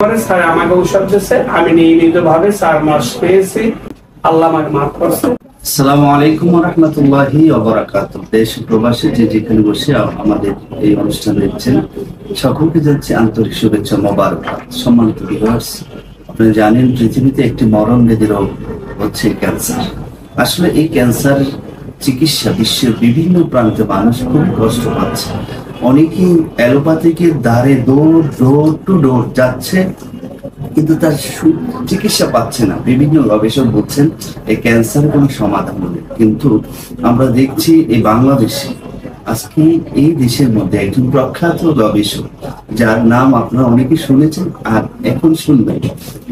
পরে স্যার আমাকে ঔষধ দিয়েছে, আমি নিয়মিতভাবে 4 মাস খেয়েছি। আল্লাহ আমাকে মাফ করছে। আসসালামু আলাইকুম ওয়া রাহমাতুল্লাহি ওয়া বারাকাতুহু। দেশ প্রবাসী যে যেখানে বসে আমাদের এই অনুষ্ঠান দেখছেন সকলকে যাচ্ছে আন্তরিক শুভেচ্ছা মোবারকবাদ। সম্মানিত ভিউয়ার্স, আপনারা জানেন পৃথিবীতে একটি মরণব্যাধি রোগ হচ্ছে ক্যান্সার। আসলে এই ক্যান্সার চিকিৎসা বিশ্বের বিভিন্ন প্রান্তে মানুষ খুব কষ্ট পাচ্ছে। অনেকেই অ্যালোপ্যাথিকের দ্বারে দৌড় যাচ্ছে, কিন্তু তার চিকিৎসা পাচ্ছে না। বিভিন্ন গবেষক বলছেন এই ক্যান্সারের কোনো সমাধান নেই। কিন্তু আমরা দেখছি এই বাংলাদেশে আজকে এই দেশের মধ্যে একজন প্রখ্যাত গবেষক, যার নাম আপনারা অনেকে শুনেছেন আর এখন শুনবেন,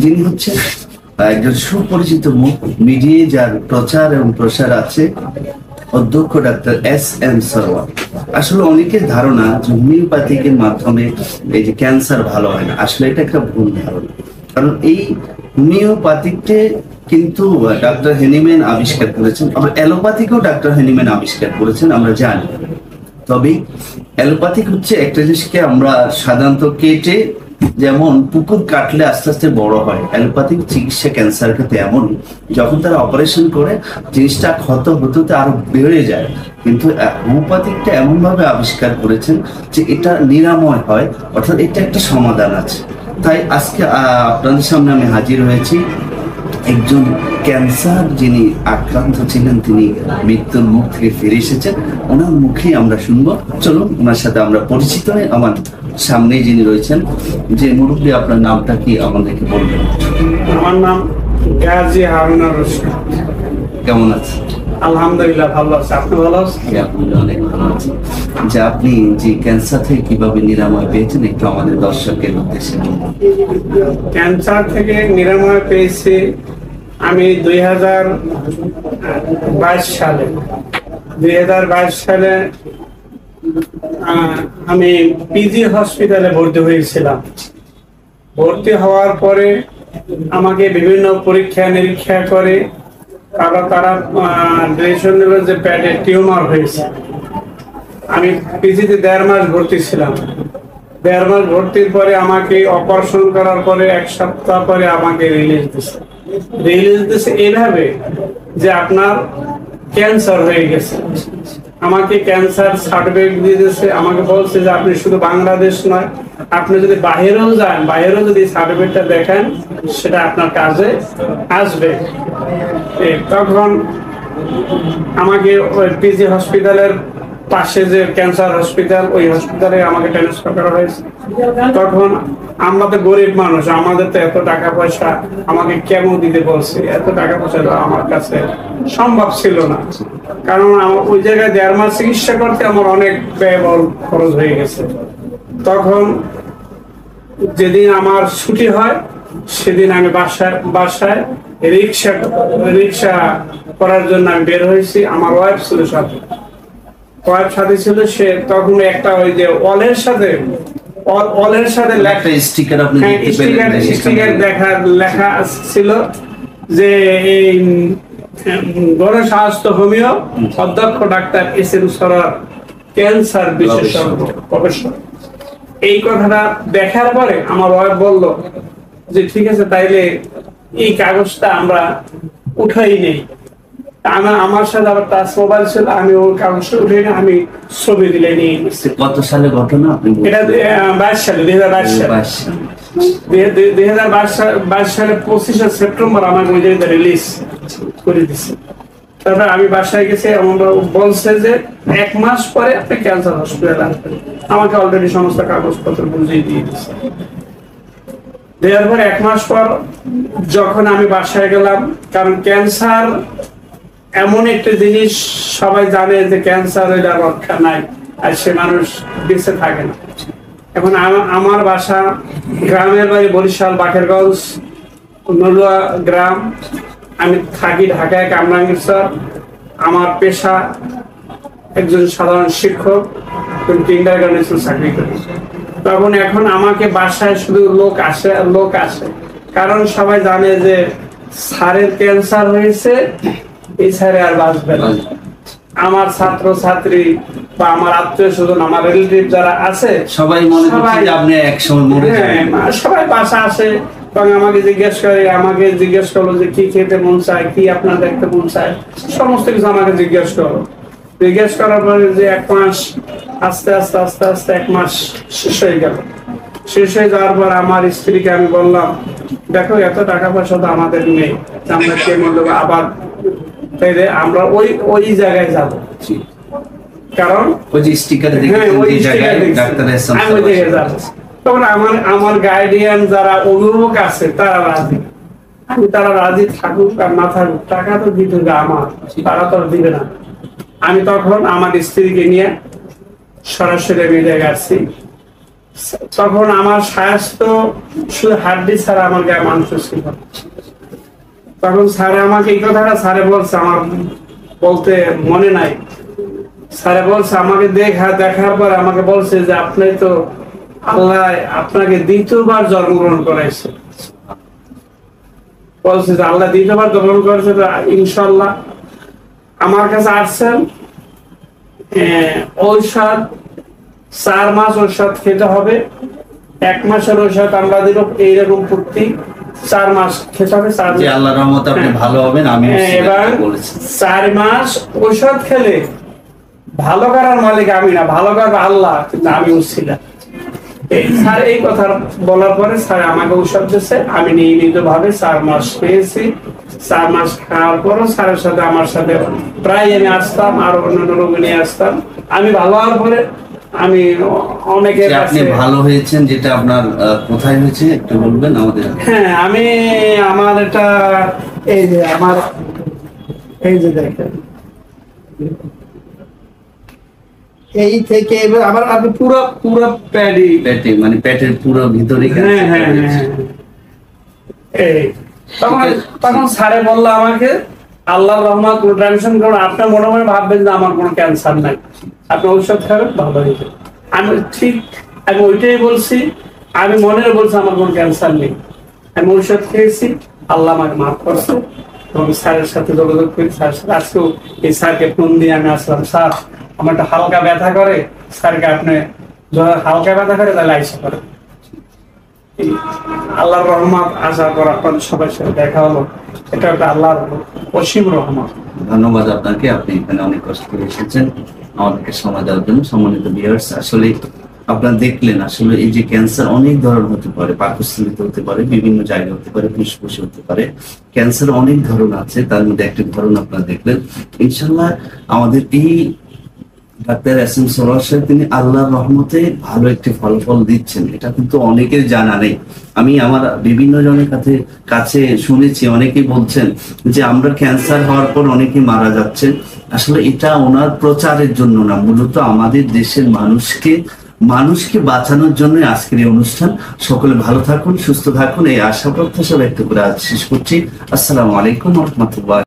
যিনি হচ্ছেন একজন সুপরিচিত মুখ, মিডিয়ায় যার প্রচার এবং প্রসার আছে, অধ্যক্ষ ডাক্তার এস.এম. সরওয়ার। আসলে অনেকের ধারণা যে হোমিওপ্যাথিকের মাধ্যমে এই যে ক্যান্সার ভালো হয় না। আসলে এটা একটা ভুল ধারণা, কারণ এই হোমিওপ্যাথিককে কিন্তু ডাক্তার হেনিম্যান আবিষ্কার করেছেন, আবার অ্যালোপ্যাথিকও ডাক্তার হেনিম্যান আবিষ্কার করেছেন, আমরা জানি। তবে অ্যালোপ্যাথিক হচ্ছে একটা জিনিসকে আমরা সাধারণত কেটে, যেমন পুকুর কাটলে আস্তে আস্তে বড় হয়, অ্যালোপ্যাথিক চিকিৎসা ক্যান্সার ক্ষেত্রে এমন, যখন তারা অপারেশন করে জিনিসটা ক্ষত হতে আরো বেড়ে যায়। কিন্তু হোমিওপ্যাথিকটা এমন ভাবে আবিষ্কার করেছেন যে এটা নিরাময় হয়, অর্থাৎ এটা একটা সমাধান আছে। তাই আজকে আপনাদের সামনে আমি হাজির হয়েছি একজন ক্যান্সার যিনি আক্রান্ত ছিলেন, তিনি মৃত্যুর মুখ থেকে ফিরে এসেছেন। ওনার মুখেই আমরা শুনবো। চলুন ওনার সাথে আমরা পরিচিত হই। আমার সামনেই যিনি রয়েছেন, যে মুরব্বী, আপনার নামটা কি আমাদেরকে বলবেন? আমার নাম গাজী হারুনুর রশিদ। কেমন আছেন? আলহামদুলিল্লাহ ভালো আছে। আপনি ভালো আছেন? অনেক ভালো আছি। যে আপনি যে ক্যান্সার থেকে কিভাবে নিরাময় পেয়েছেন একটু আমাদের দর্শকের উদ্দেশ্যে বলুন। ক্যান্সার থেকে নিরাময় পেয়েছি আমি 2022 সালে আমি পিজি হসপিটালে ভর্তি হয়েছিলাম। ভর্তি হওয়ার পরে আমাকে বিভিন্ন পরীক্ষা নিরীক্ষা করে তারা ডিসিশন নিল যে পেটে টিউমার হয়েছে। আমি পিজিতে 1.5 মাস ভর্তি ছিলাম। 1.5 মাস ভর্তির পরে আমাকে অপারেশন করার পরে 1 সপ্তাহ পরে আমাকে রিলিজ দিছে এইভাবে যে আপনার ক্যান্সার হয়ে গেছে। আমাকে ক্যান্সার সার্টিফিকেট দিয়ে দিয়েছে। আমাকে বলছে যে আপনি শুধু বাংলাদেশ নয়, আপনি যদি বাইরেও যান, বাইরেও যদি সার্টিফিকেটটা দেখেন, সেটা আপনার কাজে আসবে। তখন আমাকে ওই পিজি হসপিটালের পাশে যে ক্যান্সার হসপিটাল, ওই হসপিটালে আমাকে ট্রান্সফার করা হয়েছে। তখন আমরা তো গরিব মানুষ, আমাদের তো এত টাকা পয়সা আমাকে কেমন দিতে বলছে, এত টাকা পয়সা আমার কাছে সম্ভব ছিল না। কারণ ওই জায়গায় 1.5 মাস চিকিৎসা করতে আমার অনেক ব্যয়বহুল খরচ হয়ে গেছে। তখন যেদিন আমার ছুটি হয় সেদিন আমি বাসায় রিক্সা করার জন্য আমি বের হয়েছি। আমার ওয়াইফ ছিল সাথে ছিল। সে তখন একটা ওই যে ওয়ালের সাথে স্টিকার লেখা ছিল যে এই গণস্বাস্থ্য হোমিও অধ্যক্ষ ডাক্তার এস.এম. সরওয়ার, ক্যান্সার বিশেষজ্ঞ প্রফেসর। এই কথাটা দেখার পরে আমার ওয়াইফ বলল যে ঠিক আছে, তাইলে এই কাগজটা আমরা উঠাই নেই। আমার সাথে আবার টাচ মোবাইল ছিল, আমি ওই কাগজটা উঠে নিয়ে আমি ছবি দিলে নিয়ে গেছি। কত সালে ঘটনা? এটা 2022 সালে 2022 সালে 25 সেপ্টেম্বর আমাকে ওই জায়গায় রিলিজ করে দিচ্ছে। তারপরে আমি বাসায় গেছি, আমরা বলছে যে 1 মাস পরে আপনি ক্যান্সার হসপিটালে আসবেন। আমাকে অলরেডি সমস্ত কাগজপত্র বুঝিয়ে দিয়ে দিচ্ছে। দেওয়ার পর 1 মাস পর যখন আমি বাসায় গেলাম, কারণ ক্যান্সার এমন একটা জিনিস, সবাই জানে যে ক্যান্সার এটা রক্ষা নাই, আর সে মানুষ বেঁচে থাকে না। এখন আমার বাসা গ্রামের বাড়ি বরিশাল বাকেরগঞ্জ নলুয়া গ্রাম। আমি থাকি ঢাকায় কামরাঙ্গীরচর। আমার পেশা একজন সাধারণ শিক্ষক, কিন্ডারগার্টেনে চাকরি করি। তখন এখন আমাকে বাসায় শুধু লোক আসে, কারণ সবাই জানে যে স্যারের ক্যান্সার হয়েছে, এই স্যারে আর বাঁচবে না। আমার ছাত্র ছাত্রী বা আমার আত্মীয় স্বজন, আমার রিলেটিভ যারা আছে, সবাই মনে করছে যে আপনি একসময় মরে যাবেন। সবাই বাসা আসে এবং আমাকে জিজ্ঞেস করলো যে কি খেতে মন চায়, কি আপনার দেখতে মন চায়, সমস্ত কিছু আমাকে জিজ্ঞেস করার পরে যে 1 মাস আস্তে আস্তে 1 মাস শেষ হয়ে গেল। শেষ হয়ে যাওয়ার পর আমার স্ত্রীকে আমি বললাম, দেখো এত টাকা পয়সা তো আমাদের নেই, আমরা কে বলবো আবার তাইলে আমরা ওই জায়গায় যাব, কারণ ওই যে স্টিকারে তখন আমার গার্ডিয়ান যারা অভিভাবক আছে তারা রাজি থাকুক আর না থাকুক, টাকা তো দিতে হবে আমার, তারা তো দিবে না। আমি তখন আমার স্ত্রীকে নিয়ে সরাসরি আমি জায়গায় আসছি। তখন আমার স্বাস্থ্য শুধু হাড্ডি ছাড়া আমার গায়ে মাংস ছিল। তখন স্যারে আমাকে এই কথাটা স্যারে বলছে, আমার বলতে মনে নাই, স্যারে বলছে আমাকে দেখার পর আমাকে বলছে যে আপনি তো আল্লাহ আপনাকে 2বার জন্মগ্রহণ করাইছে, বলছে যে আল্লাহ 2বার জন্মগ্রহণ করেছে, ইনশাল্লাহ আমার কাছে আসছেন ঔষধ 4 মাস ঔষধ খেতে হবে, 1 মাসের ঔষধ আমরা দিল এইরকম প্রতি 4 মাস খেতে হবে। আল্লাহর রহমতে আপনি ভালো হবেন। আমি এবার 4 মাস ঔষধ খেলে ভালো করার মালিক আমি না, ভালো করবে আল্লাহ, কিন্তু আমি ছিলাম। স্যার এই কথা বলার পরে স্যার আমাকে ঔষধ দিচ্ছে, আমি নিয়মিত ভাবে 4 মাস পেয়েছি। 4 মাস খাওয়ার পরও স্যারের সাথে আমার সাথে প্রায় আমি আসতাম, আর অন্যান্য রোগী নিয়ে আসতাম। আমি ভালো হওয়ার পরে আমি অনেকের আপনি ভালো হয়েছেন, যেটা আপনার কোথায় হয়েছে একটু বলবেন আমাদের? হ্যাঁ, আমার এটা এই যে দেখেন, এই থেকে আবার আপনি পুরো পেটে মানে পেটের পুরো ভিতরে। তখন স্যারে বললো আমাকে, আল্লাহর রহমত, কোনো টেনশন করুন, আপনার মনে মনে ভাববেন যে আমার কোনো ক্যান্সার নাই, আপনি ঔষধ খাবেন ভালো হয়ে যাবে। আমি ওইটাই বলছি, আমি মনে বলছি আমার কোনো ক্যান্সার নেই। আমি ঔষধ খেয়েছি, আল্লাহ আমাকে মাফ করছে। এবং স্যারের সাথে যোগাযোগ করি, স্যারের সাথে আজকেও এই স্যারকে ফোন দিয়ে আমি আসলাম, স্যার আমার একটা হালকা ব্যথা করে, স্যারকে আপনি হালকা ব্যথা করে তাহলে আইসা করে। আল্লাহর রহমত আসার পর আপনার সবার সাথে দেখা হলো, এটা একটা আল্লাহর অসীম রহমত। ধন্যবাদ আপনাকে, আপনি এখানে অনেক কষ্ট করে এসেছেন আমাদেরকে সময় দেওয়ার জন্য। সম্মানিত ভিউয়ার্স, আসলে আপনারা দেখলেন আসলে এই যে ক্যান্সার অনেক ধরনের হতে পারে, পাকস্থলীতে হতে পারে, বিভিন্ন জায়গায় হতে পারে, ফুসফুসে হতে পারে। ক্যান্সার অনেক ধরন আছে, তার মধ্যে একটি ধরন আপনারা দেখলেন। ইনশাল্লাহ আমাদের এই ডাক্তার এস.এম. সরোয়ার সাহেব তিনি আল্লাহর রহমতে ভালো একটি ফলাফল দিচ্ছেন, এটা কিন্তু অনেকের জানা নেই। আমি আমার বিভিন্ন জনের কাছে শুনেছি, অনেকেই বলছেন যে আমরা ক্যান্সার হওয়ার পর অনেকে মারা যাচ্ছেন। আসলে এটা ওনার প্রচারের জন্য না, মূলত আমাদের দেশের মানুষকে বাঁচানোর জন্য আজকের এই অনুষ্ঠান। সকলে ভালো থাকুন, সুস্থ থাকুন, এই আশা প্রত্যাশা ব্যক্ত করে আজ শেষ করছি। আসসালামু আলাইকুম ওয়া রাহমাতুল্লাহ।